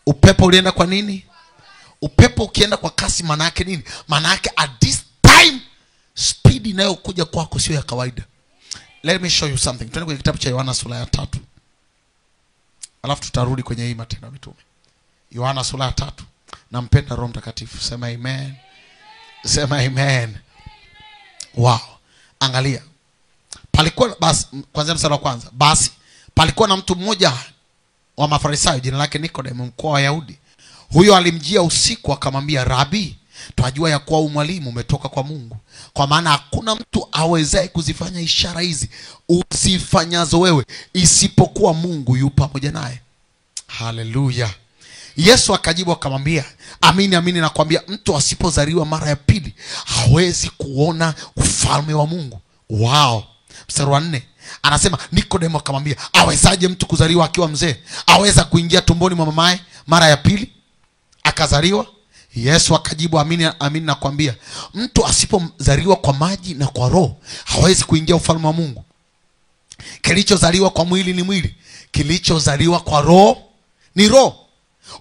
Upepo ulienda kwa nini? Upepo ukienda kwa kasi maana yake nini? Maana yake at this time speed inayokuja kwako sio ya kawaida. Let me show you something. Twende kwenye kitabu cha Yohana sura ya 3. Alafu tutarudi kwenye hii Matendo ya Mitume. Yohana sura ya 3. Nampenda Roho Mtakatifu. Sema amen. Sema amen. Wow. Angalia. Palikuwa basi, kwanza mstari wa kwanza. Basi palikuwa na mtu mmoja wa Mafarisayo, jina lake Nikodemo, mkuu wa Wayahudi. Huyo alimjia usiku akamwambia, Rabi, twajua ya kuwa mwalimu umetoka kwa Mungu, kwa maana hakuna mtu awezaye kuzifanya ishara hizi usifanyazo wewe isipokuwa Mungu yu pamoja naye. Haleluya. Yesu akajibu akamwambia, amini amini nakwambia, mtu asipozaliwa mara ya pili hawezi kuona ufalme wa Mungu. Wow. Mstari wa 4 anasema, Nikodemo akamwambia, awezaje mtu kuzaliwa akiwa mzee? Aweza kuingia tumboni mwa mamaye mara ya pili akazaliwa? Yesu akajibu, amini amini nakwambia, mtu asipozaliwa kwa maji na kwa Roho hawezi kuingia ufalme wa Mungu. Kilichozaliwa kwa mwili ni mwili, kilichozaliwa kwa Roho ni roho.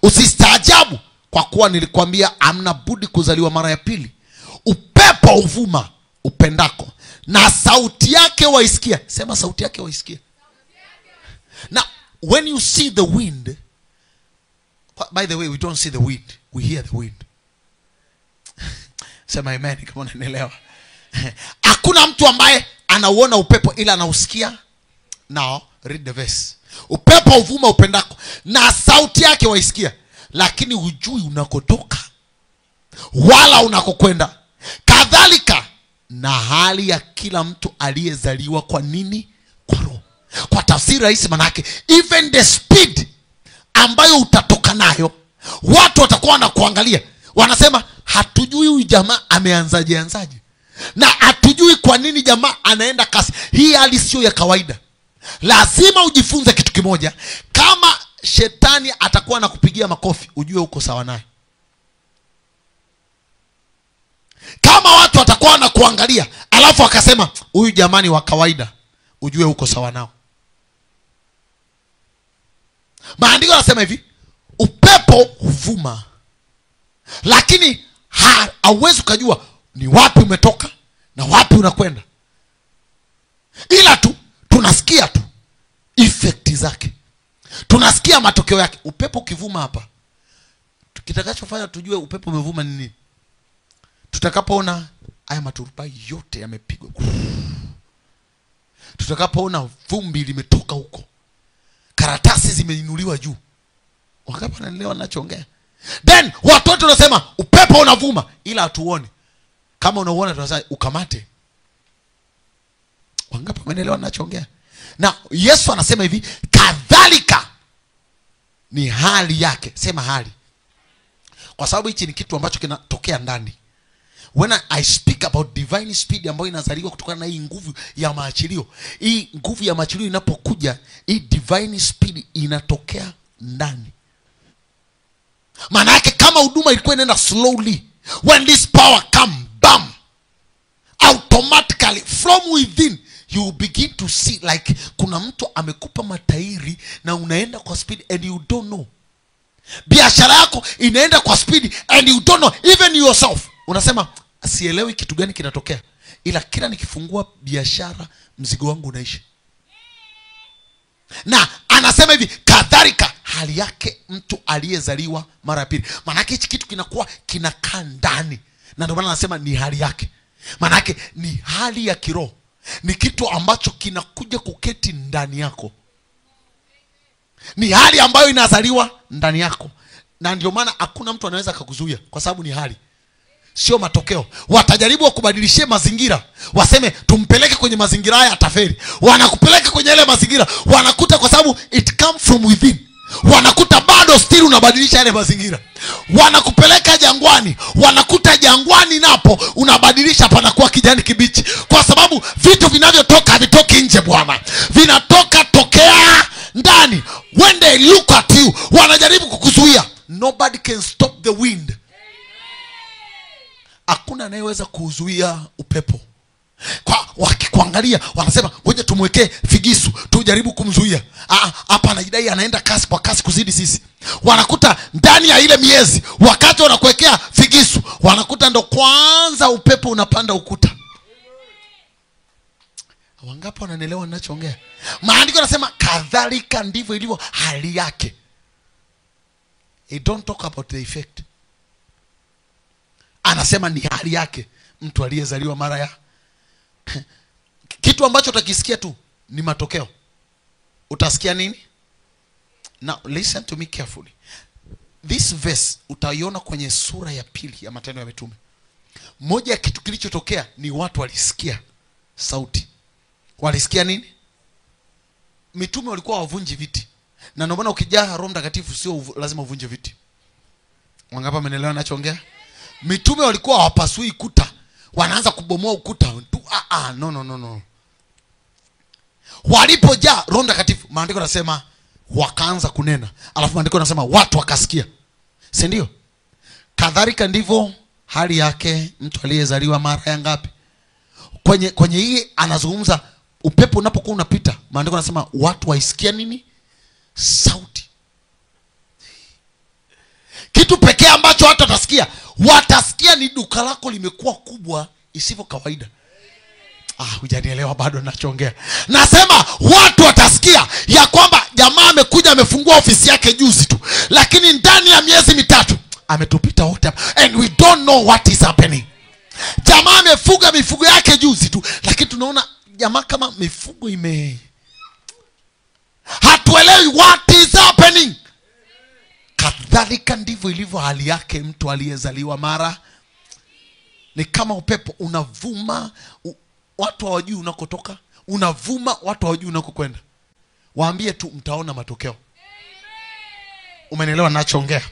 Usistaajabu kwa kuwa nilikwambia amna budi kuzaliwa mara ya pili. Upepo uvuma upendako na sauti yake waisikia. Sema sauti yake waisikia. Now when you see the wind, by the way, we don't see the wind, we hear the wind. Sema amen kama unanielewa. Hakuna mtu ambaye anauona upepo ila anausikia. Now read the verse. Upepo uvuma upendako na sauti yake waisikia, lakini hujui unakotoka wala unakokwenda. Kadhalika na hali ya kila mtu aliyezaliwa kwa nini? Kwa roho. Kwa tafsiri rahisi manake, even the speed ambayo utatoka nayo, watu watakuwa wanakuangalia, wanasema hatujui huyu jamaa ameanzaje. Na hatujui kwa nini jamaa anaenda kasi. Hii hali sio ya kawaida. Lazima ujifunze kitu kimoja. Kama shetani atakuwa anakupigia makofi, ujue uko sawa naye. Kama watu watakuwa wanakuangalia alafu akasema huyu jamani wa kawaida, ujue uko sawa nao. Maandiko yanasema hivi, upepo huvuma, lakini hauwezi kujua ni wapi umetoka na wapi unakwenda, ila tu tunasikia tu effect zake, tunasikia matokeo yake. Upepo ukivuma hapa, kitakachofanya tujue upepo umevuma ni nini, tutakapoona haya maturubai yote yamepigwa, tutakapoona vumbi limetoka huko, karatasi zimeinuliwa juu. Wangapi wanaelewa ninachoongea? Then watu wote wanasema upepo unavuma ila hatuone. Kama unauona tunasema ukamate. Wangapi wanaelewa ninachoongea? Na Yesu anasema hivi, kadhalika ni hali yake. Sema hali. Kwa sababu hichi ni kitu ambacho kinatokea ndani. When I speak about divine speed ambayo inazaliwa kutokana na hii nguvu ya maachilio. Hii nguvu ya maachilio inapokuja, hii divine speed inatokea ndani. Maana yake kama huduma ilikuwa inaenda slowly, when this power come, bam, automatically from within you begin to see like kuna mtu amekupa matairi na unaenda kwa speed and you don't know. Biashara yako inaenda kwa speed and you don't know, even yourself. Unasema sielewi kitu gani kinatokea, ila kila nikifungua biashara mzigo wangu unaisha. Na anasema hivi, kadhalika hali yake mtu aliyezaliwa mara ya pili. Maana yake hichi kitu kinakuwa kinakaa ndani, na ndio maana anasema ni hali yake. Maana yake ni hali ya kiroho, ni kitu ambacho kinakuja kuketi ndani yako, ni hali ambayo inazaliwa ndani yako. Na ndio maana hakuna mtu anaweza kukuzuia, kwa sababu ni hali, sio matokeo. Watajaribu kubadilishia mazingira, waseme tumpeleke kwenye mazingira haya ataferi. Wanakupeleka kwenye ile mazingira, wanakuta kwa sababu it come from within, wanakuta bado still unabadilisha yale mazingira. Wanakupeleka jangwani, wanakuta jangwani napo unabadilisha panakuwa kijani kibichi, kwa sababu vitu vinavyotoka havitoki nje bwana, vinatoka tokea ndani. When they look at you, wanajaribu kukuzuia. Nobody can stop the wind. Hakuna anayeweza kuzuia upepo. Kwa wakikuangalia wanasema ngoja tumwekee figisu tujaribu kumzuia. Hapa anajidai anaenda kasi kwa kasi kuzidi sisi. Wanakuta ndani ya ile miezi, wakati wanakuwekea figisu, wanakuta ndo kwanza upepo unapanda ukuta. Wangapi wananielewa ninachoongea? Maandiko yanasema kadhalika ndivyo ilivyo hali yake. It don't talk about the effect. Anasema ni hali yake mtu aliyezaliwa mara ya. Kitu ambacho utakisikia tu ni matokeo. Utasikia nini? Now listen to me carefully. This verse utaiona kwenye sura ya pili ya Matendo ya Mitume. Moja ya kitu kilichotokea ni watu walisikia sauti. Walisikia nini? Mitume walikuwa wavunji viti. Na ndio maana ukijaa Roho Mtakatifu sio lazima uvunje viti. Wangapi wamenelewa ninachoongea? Mitume walikuwa hawapasui kuta, wanaanza kubomoa ukuta. No. Walipojaa Roho Mtakatifu, maandiko yanasema wakaanza kunena. Alafu maandiko yanasema watu wakasikia. Si ndio? Kadhalika ndivyo hali yake mtu aliyezaliwa mara ya ngapi? Kwenye hii anazungumza upepo unapokuwa unapita, maandiko yanasema watu waisikia nini? Sauti. kitu pekee ambacho watu watasikia ni duka lako limekuwa kubwa isivyo kawaida. Hujanielewa bado ninachoongea. Nasema watu watasikia ya kwamba jamaa amekuja amefungua ofisi yake juzi tu, lakini ndani ya miezi mitatu ametupita wote, and we don't know what is happening. Jamaa amefuga mifugo yake juzi tu, lakini tunaona jamaa kama mifugo hatuelewi what is happening. Kadhalika ndivyo ilivyo hali yake mtu aliyezaliwa mara. Ni kama upepo unavuma, watu hawajui unakotoka, unavuma, watu hawajui unakokwenda. Waambie tu mtaona matokeo. Umenielewa ninachoongea?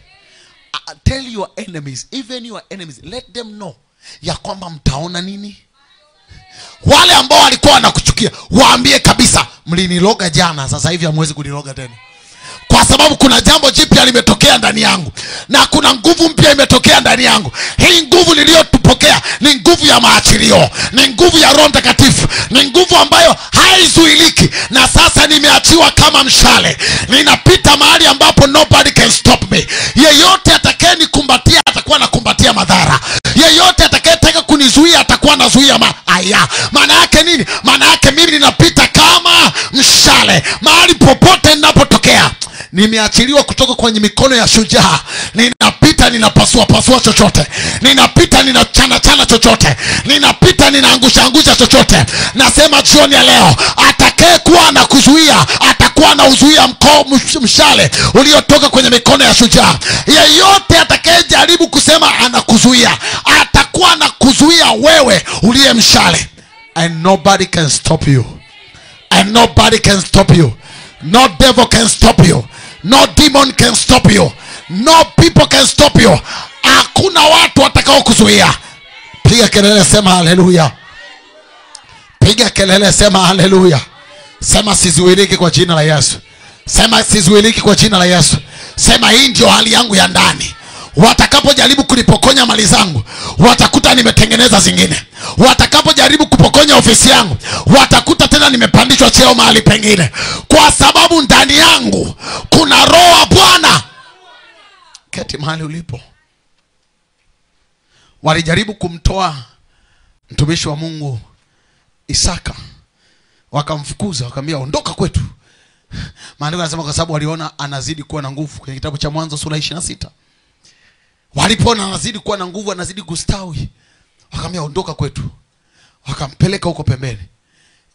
Tell your enemies, even your enemies, let them know ya kwamba mtaona nini. Wale ambao walikuwa wanakuchukia, waambie kabisa, mliniloga jana, sasa hivi hamwezi kuniloga tena. Kwa sababu kuna jambo jipya limetokea ndani yangu, na kuna nguvu mpya imetokea ndani yangu. Hii nguvu niliyotupokea ni nguvu ya maachilio, ni nguvu ya Roho Mtakatifu, ni nguvu ambayo haizuiliki. Na sasa nimeachiwa kama mshale, ninapita mahali ambapo nobody can stop me. Yeyote atakayenikumbatia atakuwa anakumbatia madhara, yeyote atakayetaka kunizuia atakuwa anazuia maana yake nini? Maana yake mimi ninapita kama mshale mahali popote ninapotokea. Nimeachiliwa kutoka kwenye mikono ya shujaa. Ninapita ninapasua chochote, ninapita ninachana chochote, ninapita ninaangusha chochote. Nasema jioni ya leo, atakayekuwa na kuzuia atakuwa na uzuia mshale uliotoka kwenye mikono ya shujaa. Yeyote atakayejaribu kusema anakuzuia atakuwa na kuzuia wewe uliye mshale. And nobody can stop you. And nobody can stop you. No devil can stop you. No demon can stop you. No people can stop you. Hakuna watu watakao kuzuia. Piga kelele sema haleluya. Piga kelele sema haleluya. Sema sizuiliki kwa jina la Yesu. Sema sizuiliki kwa jina la Yesu. Sema hii ndio hali yangu ya ndani. Watakapojaribu kunipokonya mali zangu, watakuta nimetengeneza zingine. Watakapojaribu kupokonya ofisi yangu, watakuta tena nimepandishwa cheo mahali pengine. Kwa sababu ndani yangu kuna Roho wa Bwana. Keti mahali ulipo. Walijaribu kumtoa mtumishi wa Mungu Isaka, wakamfukuza, wakamwambia ondoka kwetu. Maandiko yanasema kwa sababu waliona anazidi kuwa na nguvu. Kwenye kitabu cha Mwanzo sura 26, walipoona anazidi kuwa na nguvu, anazidi kustawi, wakamwambia ondoka kwetu. Wakampeleka huko pembeni.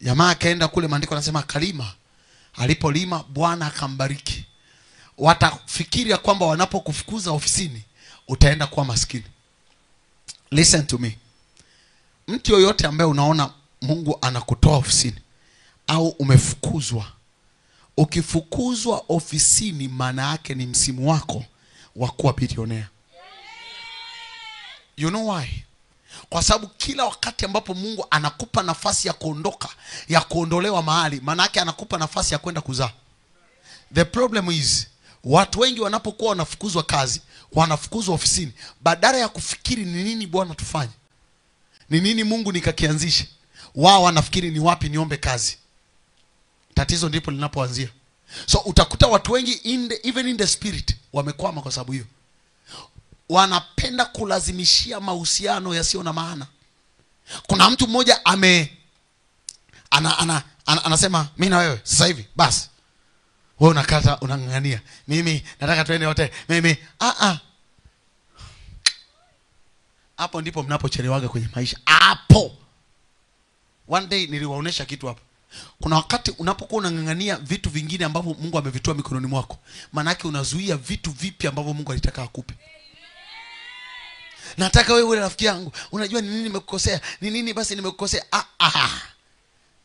Jamaa akaenda kule, maandiko yanasema akalima. Alipolima Bwana akambariki. Watafikiria kwamba wanapokufukuza ofisini utaenda kuwa maskini. Listen to me. Mtu yoyote ambaye unaona Mungu anakutoa ofisini au umefukuzwa, ukifukuzwa ofisini maana yake ni msimu wako wa kuwa bilionea. You know why? Kwa sababu kila wakati ambapo Mungu anakupa nafasi ya kuondoka, ya kuondolewa mahali, maana yake anakupa nafasi ya kwenda kuzaa. The problem is, watu wengi wanapokuwa wanafukuzwa kazi, wanafukuzwa ofisini, badala ya kufikiri ni nini Bwana tufanye, ni nini Mungu nikakianzishe, wao wanafikiri ni wapi niombe kazi. Tatizo ndipo linapoanzia. So utakuta watu wengi even in the spirit wamekwama kwa sababu hiyo. Wanapenda kulazimishia mahusiano yasio na maana. Kuna mtu mmoja anasema mimi na wewe sasa hivi basi. Wewe unakata, unangangania. Mimi nataka tuende wote. Mimi hapo ndipo mnapochelewaga kwenye maisha. Hapo. One day niliwaonesha kitu hapo. Kuna wakati unapokuwa unangangania vitu vingine ambavyo Mungu amevitoa mikononi mwako, maana yake unazuia vitu vipi ambavyo Mungu alitaka akupe. Nataka wewe rafiki yangu, unajua ni nini nimekukosea? Ni nini basi nimekukosea?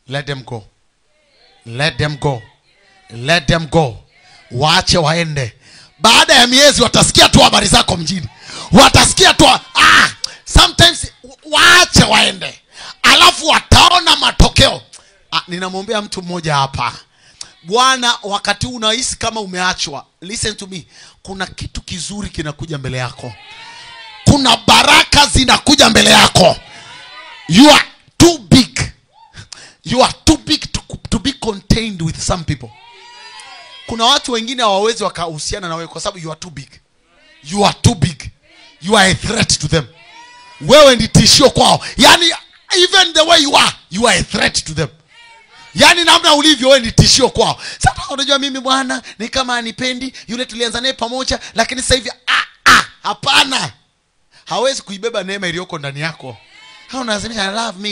Let them go. Let them go. Let them go. Waache waende. Baada ya miezi watasikia tu habari zako mjini. Watasikia tu sometimes waache waende. Alafu wataona matokeo. Ninamwombea mtu mmoja hapa. Bwana, wakati unahisi kama umeachwa, listen to me. Kuna kitu kizuri kinakuja mbele yako. Kuna baraka zinakuja mbele yako. You are too big. You are too big to be contained with some people. Kuna watu wengine hawawezi wakahusiana na wewe kwa sababu you are too big. You are too big. You are a threat to them. Wewe ni tishio kwao. Yani even the way you are a threat to them. Yani namna ulivyo wewe ni tishio kwao. Sasa unajua mimi bwana ni kama anipendi, yule tulianza naye pamoja lakini sasa hivi hapana. Hawezi kuibeba neema iliyoko ndani yako. Hao unasema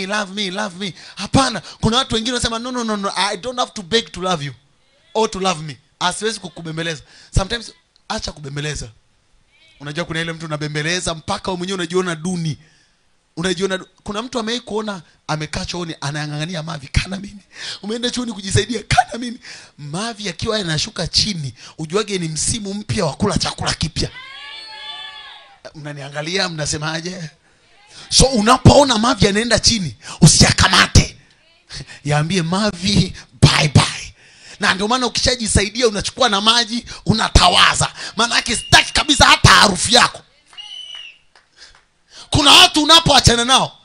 love me. Hapana. Kuna watu wengine wanasema no, I don't have to beg to love you or to love me. Asiwezi kukubembeleza. Sometimes acha kubembeleza. Unajua kuna ile mtu unabembeleza mpaka wewe mwenyewe unajiona duni. Kuna mtu amei kuona amekaa chooni anangangania mavi kana mimi. Umeenda chooni kujisaidia kana mimi. Mavi yakiwa yanashuka chini, ujuage ni msimu mpya wa kula chakula kipya. Mnaniangalia mnasemaje? So unapoona mavi yanaenda chini, usiyakamate. Yaambie mavi bye bye. Na ndio maana ukishajisaidia unachukua na maji unatawaza. Maana yake sitaki kabisa hata harufu yako. Kuna watu unapoachana nao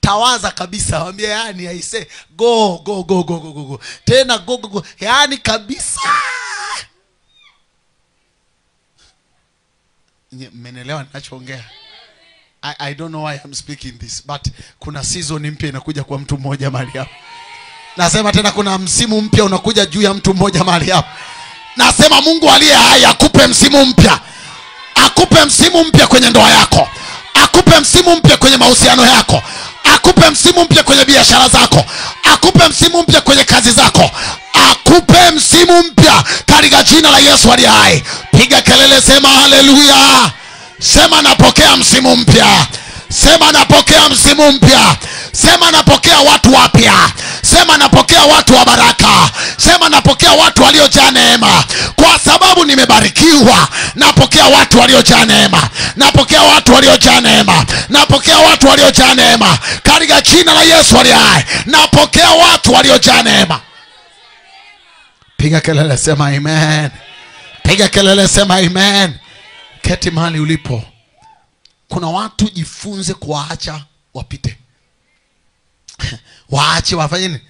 tawaza kabisa, waambie yani I say go. Tena go. Yani kabisa. Mmenielewa ninachoongea? I don't know why I'm speaking this, but kuna season mpya inakuja kwa mtu mmoja mahali hapa. Nasema tena kuna msimu mpya unakuja juu ya mtu mmoja mahali hapa. Nasema Mungu aliye hai akupe msimu mpya. Akupe msimu mpya kwenye ndoa yako. Akupe msimu mpya kwenye mahusiano yako. Akupe msimu mpya kwenye biashara zako. Akupe msimu mpya kwenye kazi zako. Akupe msimu mpya katika jina la Yesu aliye hai. Piga kelele, sema haleluya. Sema napokea msimu mpya. Sema napokea msimu mpya. Sema napokea watu wapya. Sema napokea watu wa baraka. Sema napokea watu waliojaa neema. Kwa sababu nimebarikiwa, napokea watu waliojaa neema. Napokea watu waliojaa neema. Napokea watu waliojaa neema. Katika jina la Yesu aliye hai, napokea watu waliojaa neema. Piga kelele, sema amen. Piga kelele, sema amen. Keti mahali ulipo. Kuna watu jifunze kuwaacha wapite. Waache wafanye nini?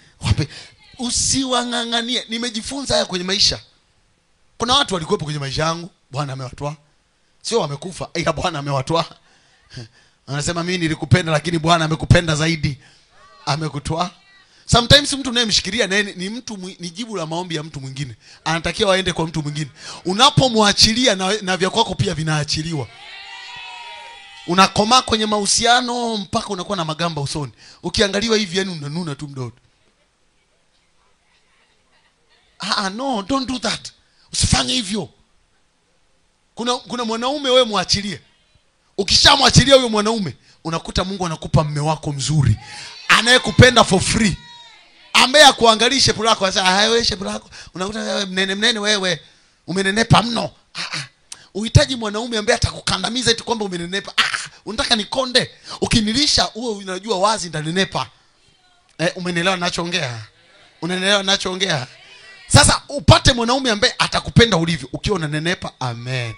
Usiwanganganie. Nimejifunza haya kwenye maisha. Kuna watu walikuwepo kwenye maisha yangu, Bwana amewatoa. Sio wamekufa, ila Bwana amewatoa. Anasema mimi nilikupenda lakini Bwana amekupenda zaidi. Amekutoa. Sometimes mtu unayemshikilia ni mtu, ni jibu la maombi ya mtu mwingine. Anatakiwa aende kwa mtu mwingine. Unapomwachilia na vya kwako pia vinaachiliwa. Unakoma kwenye mahusiano mpaka unakuwa na magamba usoni. Ukiangaliwa hivi yani unanuna tu mdodo. No, don't do that. Usifanye hivyo. Kuna mwanaume wewe muachilie. Ukishamwachilia huyo mwanaume, unakuta Mungu anakupa mume wako mzuri, anayekupenda for free, ambaye akuangalie shepu lako. Sasa wewe shepu lako unakuta wewe mnene wewe umenenepa mno. Uhitaji mwanaume ambaye atakukandamiza eti kwamba umenenepa. Unataka nikonde. Ukinilisha uwe unajua wazi nitanenepa. Umenielewa ninachoongea? Unaelewa ninachoongea? Sasa upate mwanaume ambaye atakupenda ulivyo ukiwa unanenepa. Amen.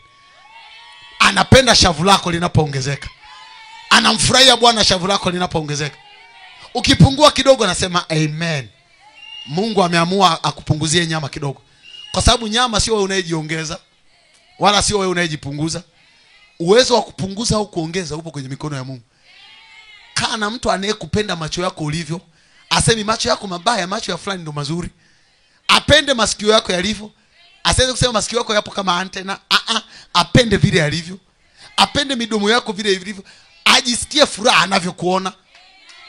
Anapenda shavu lako linapoongezeka. Anamfurahia Bwana shavu lako linapoongezeka. Ukipungua kidogo anasema amen. Mungu ameamua akupunguzie nyama kidogo. Kwa sababu nyama sio wewe unayejiongeza, wala sio wewe unayejipunguza. Uwezo wa kupunguza au kuongeza upo kwenye mikono ya Mungu. Kaa na mtu anayekupenda macho yako ulivyo. Asemi macho yako mabaya, macho ya fulani ndo mazuri. Apende masikio yako yalivyo. Asiweze kusema masikio yako yapo kama antena. Apende vile yalivyo. Apende midomo yako vile ilivyo. Ajisikie furaha anavyokuona.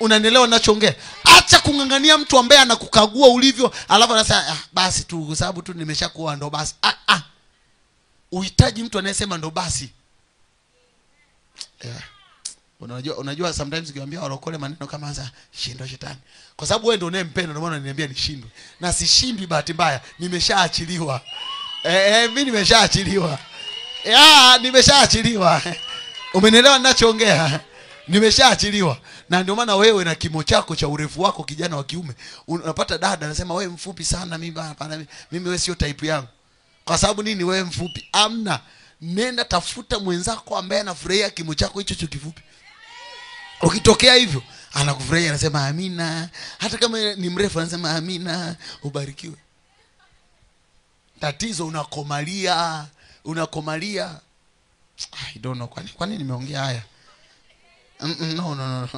Unanielewa ninachoongea? Acha kungangania mtu ambaye anakukagua ulivyo, alafu anasema basi tu kwa sababu tu nimeshakuwa ndo basi. Uhitaji mtu anayesema ndo basi. Unajua sometimes ukiwaambia walokole maneno kama hasa shindwa shetani. Kwa sababu wewe ndio unayempenda, ndio maana unaniambia nishindwe. Na sishindwi bahati mbaya, nimeshaachiliwa. Mimi nimeshaachiliwa. Nimeshaachiliwa. Umenielewa ninachoongea? Nimeshaachiliwa. Na ndio maana wewe na kimo chako cha urefu wako, kijana wa kiume, unapata dada anasema wewe mfupi sana, mimi wewe sio type yangu. Kwa sababu nini wewe mfupi? Amna. Nenda tafuta mwenzako ambaye anafurahia kimo chako hicho kifupi. Ukitokea hivyo, anakufurahia, anasema amina. Hata kama ni mrefu anasema amina, ubarikiwe. Tatizo unakomalia. I don't know kwa nini nimeongea haya. No.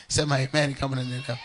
Sema amen kama unanielewa.